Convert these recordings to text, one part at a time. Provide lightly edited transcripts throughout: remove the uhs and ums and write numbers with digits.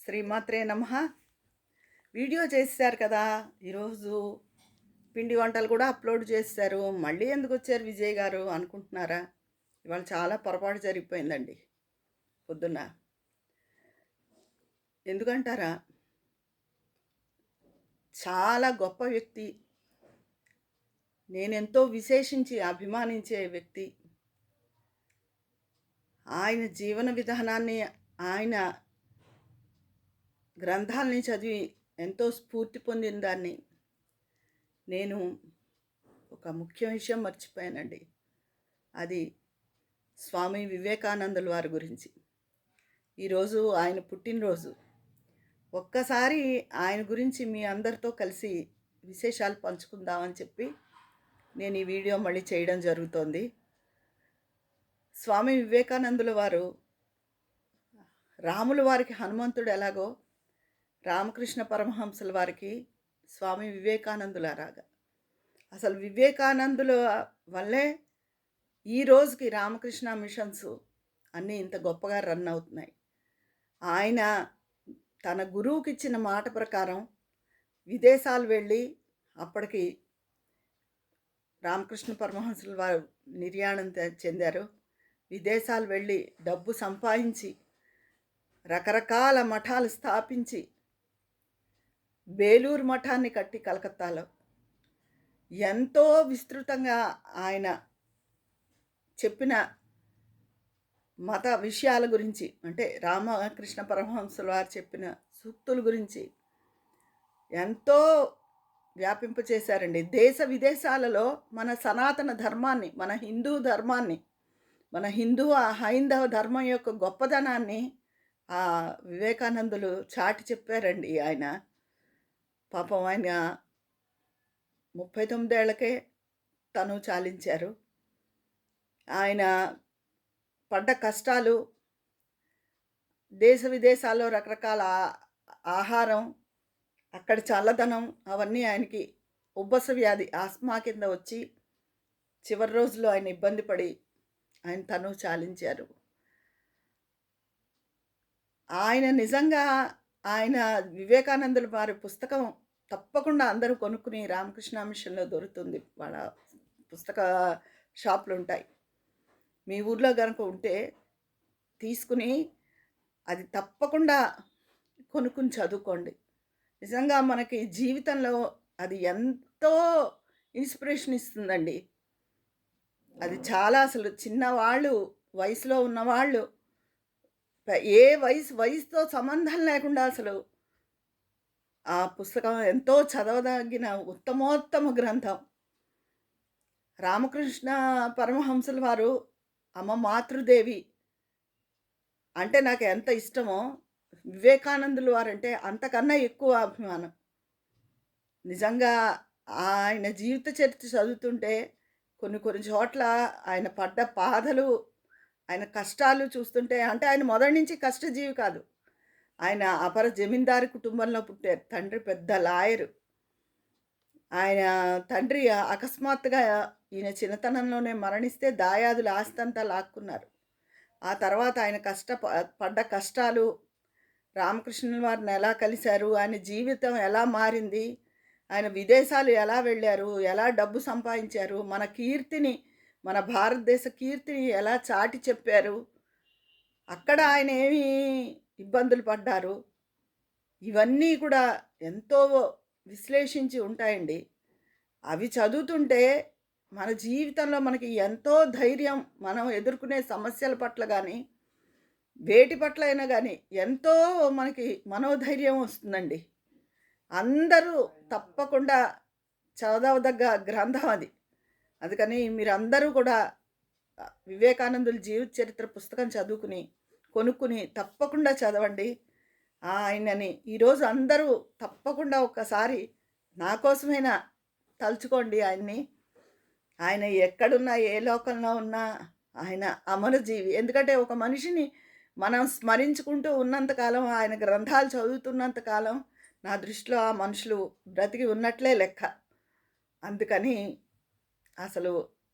శ్రీమాత్రే నమః. వీడియో చేశారు కదా ఈరోజు. పిండి వంటలు కూడా అప్లోడ్ చేశారు. మళ్ళీ ఎందుకు వచ్చారు విజయ్ గారు అనుకుంటున్నారా? ఇవాళ చాలా పొరపాటు జరిగిపోయిందండి పొద్దున్న. ఎందుకంటారా? చాలా గొప్ప వ్యక్తి, నేనెంతో విశేషించి అభిమానించే వ్యక్తి. ఆయన జీవన విధానాన్ని, ఆయన గ్రంథాలని చదివి ఎంతో స్ఫూర్తి పొందిన దాన్ని. నేను ఒక ముఖ్య విషయం మర్చిపోయానండి. అది స్వామి వివేకానందుల వారి గురించి. ఈరోజు ఆయన పుట్టినరోజు. ఒక్కసారి ఆయన గురించి మీ అందరితో కలిసి విశేషాలు పంచుకుందామని చెప్పి నేను ఈ వీడియో మళ్ళీ చేయడం జరుగుతోంది. స్వామి వివేకానందుల వారు, రాముల వారికి హనుమంతుడు ఎలాగో రామకృష్ణ పరమహంసుల వారికి స్వామి వివేకానందులలాగా. అసలు వివేకానందుల వల్లే ఈ రోజుకి రామకృష్ణ మిషన్స్ అన్నీ ఇంత గొప్పగా రన్ అవుతున్నాయి. ఆయన తన గురువుకి ఇచ్చిన మాట ప్రకారం విదేశాలు వెళ్ళి, అప్పటికి రామకృష్ణ పరమహంసుల వారు నిర్యాణం చెందారు. విదేశాలు వెళ్ళి డబ్బు సంపాదించి రకరకాల మఠాలు స్థాపించి, బేలూరు మఠాన్ని కట్టి కలకత్తాలో ఎంతో విస్తృతంగా ఆయన చెప్పిన మత విషయాల గురించి, అంటే రామకృష్ణ పరమహంసుల వారు చెప్పిన సూక్తుల గురించి ఎంతో వ్యాపింపచేశారండి. దేశ విదేశాలలో మన సనాతన ధర్మాన్ని, మన హిందూ ధర్మాన్ని, మన హైందవ ధర్మం యొక్క గొప్పదనాన్ని వివేకానందులు చాటి చెప్పారండి. ఆయన పాపం ఆయన 39 ఏళ్లకే తను చాలించారు. ఆయన పడ్డ కష్టాలు, దేశ విదేశాల్లో రకరకాల ఆహారం, అక్కడి చల్లదనం, అవన్నీ ఆయనకి ఉబ్బస వ్యాధి, ఆస్మా కింద వచ్చి చివరి రోజుల్లో ఆయన ఇబ్బంది పడి ఆయన తను చాలించారు. ఆయన నిజంగా, ఆయన వివేకానందుల వారి పుస్తకం తప్పకుండా అందరూ కొనుక్కుని, రామకృష్ణ మిషన్లో దొరుకుతుంది. వాళ్ళ పుస్తక షాపులు ఉంటాయి. మీ ఊర్లో కనుక ఉంటే తీసుకుని అది తప్పకుండా కొనుక్కుని చదువుకోండి. నిజంగా మనకి జీవితంలో అది ఎంతో ఇన్స్పిరేషన్ ఇస్తుందండి. అది చాలా, అసలు చిన్నవాళ్ళు, వయసులో ఉన్నవాళ్ళు, ఏ వయసుతో సంబంధం లేకుండా అసలు ఆ పుస్తకం ఎంతో చదవదగిన ఉత్తమోత్తమ గ్రంథం. రామకృష్ణ పరమహంసుల వారు అమ్మ మాతృదేవి అంటే నాకు ఎంత ఇష్టమో, వివేకానందుల వారంటే అంతకన్నా ఎక్కువ అభిమానం. నిజంగా ఆయన జీవిత చరిత్ర చదువుతుంటే కొన్ని చోట్ల ఆయన పడ్డ బాధలు, ఆయన కష్టాలు చూస్తుంటే, అంటే ఆయన మొదటి నుంచి కష్టజీవి కాదు. ఆయన అపర జమీందారు కుటుంబంలో పుట్టారు. తండ్రి పెద్ద లాయరు. ఆయన తండ్రి అకస్మాత్తుగా ఈయన చిన్నతనంలోనే మరణిస్తే దాయాదులు ఆస్తంతా లాక్కున్నారు. ఆ తర్వాత ఆయన పడ్డ కష్టాలు, రామకృష్ణుల వారిని ఎలా కలిశారు, ఆయన జీవితం ఎలా మారింది, ఆయన విదేశాలు ఎలా వెళ్ళారు, ఎలా డబ్బు సంపాదించారు, మన కీర్తిని, మన భారతదేశ కీర్తిని ఎలా చాటి చెప్పారు, అక్కడ ఆయన ఏమి ఇబ్బందులు పడ్డారు, ఇవన్నీ కూడా ఎంతో విశ్లేషించి ఉంటాయండి. అవి చదువుతుంటే మన జీవితంలో మనకి ఎంతో ధైర్యం, మనం ఎదుర్కొనే సమస్యల పట్ల కానీ, వేటి పట్ల అయినా కానీ ఎంతో మనకి మనోధైర్యం వస్తుందండి. అందరూ తప్పకుండా చదవదగ్గ గ్రంథం అది. అందుకని మీరందరూ కూడా వివేకానందుల జీవిత చరిత్ర పుస్తకం కొనుక్కుని తప్పకుండా చదవండి. ఆయనని ఈరోజు అందరూ తప్పకుండా ఒక్కసారి నా కోసమైనా తలుచుకోండి ఆయన్ని. ఆయన ఎక్కడున్నా, ఏ లోకంలో ఉన్నా ఆయన అమరజీవి. ఎందుకంటే ఒక మనిషిని మనం స్మరించుకుంటూ ఉన్నంతకాలం, ఆయన గ్రంథాలు చదువుతున్నంతకాలం నా దృష్టిలో ఆ మనుషులు బ్రతికి ఉన్నట్లే లెక్క. అందుకని అసలు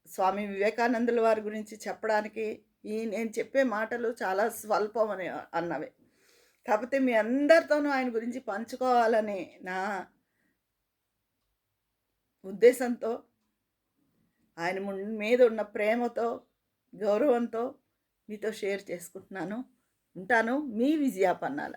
స్వామి వివేకానందుల వారి గురించి చెప్పడానికి నేను చెప్పే మాటలు చాలా స్వల్పం అన్నవి. కాపోతే మీ అందరితోనూ ఆయన గురించి పంచుకోవాలని నా ఉద్దేశంతో, ఆయన మీద ఉన్న ప్రేమతో, గౌరవంతో మీతో షేర్ చేసుకుంటున్నాను. ఉంటాను. మీ విజయ పన్నాల.